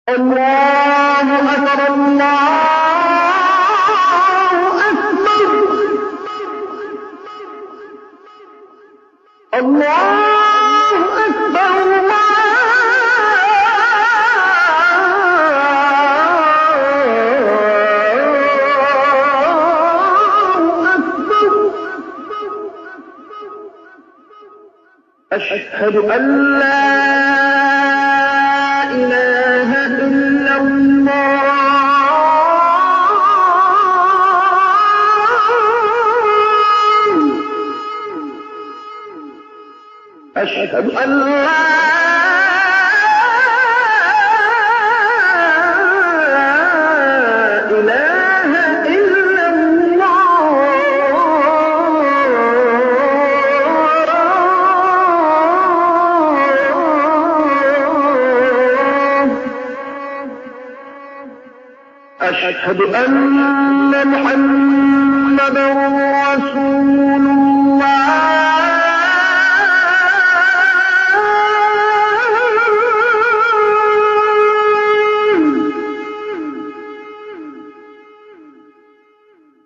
الله أكبر الله أكبر الله أكبر الله أكبر أشهد أن لا إله إلا الله أشهد أن لا إله إلا الله أشهد أن محمدا رسول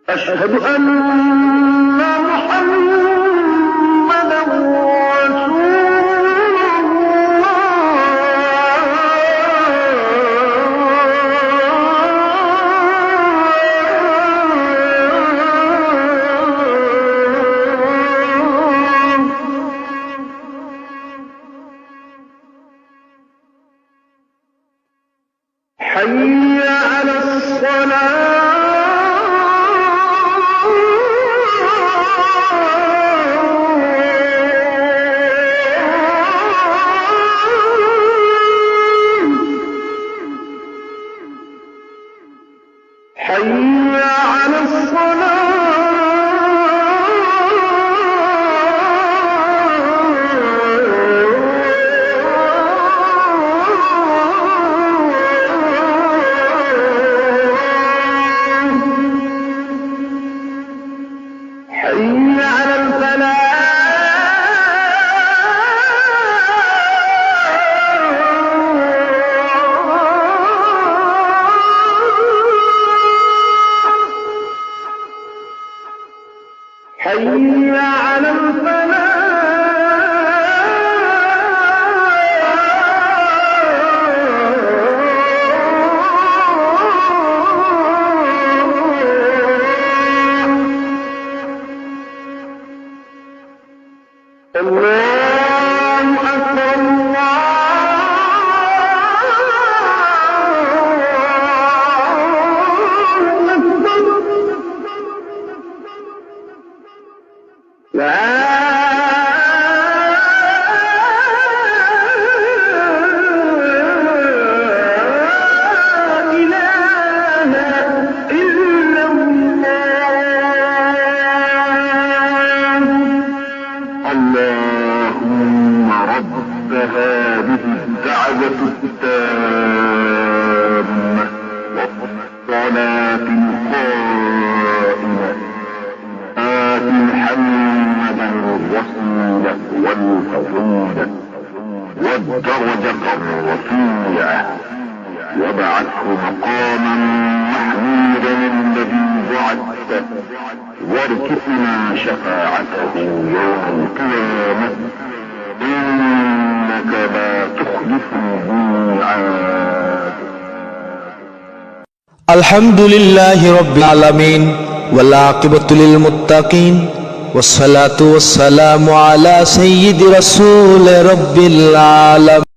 أشهد أن محمدا رسول حي على الصلاة حي على الصلاة حي على الفلاح حي على الفلاح الله أكبر الله أكبر لا إله إلا الله اللهم رب هذه الدعوة التامة والصلاة القائمة آت محمدا الوسيلة والفضيلة والدرجة الرفيعة وابعثه مقاما محمودا الذي وعدته وارزقنا شفاعته يوم القيامة إنك لا تخلف الميعاد. الحمد لله رب العالمين والعاقبة للمتقين والصلاة والسلام على سيد رسول رب العالمين.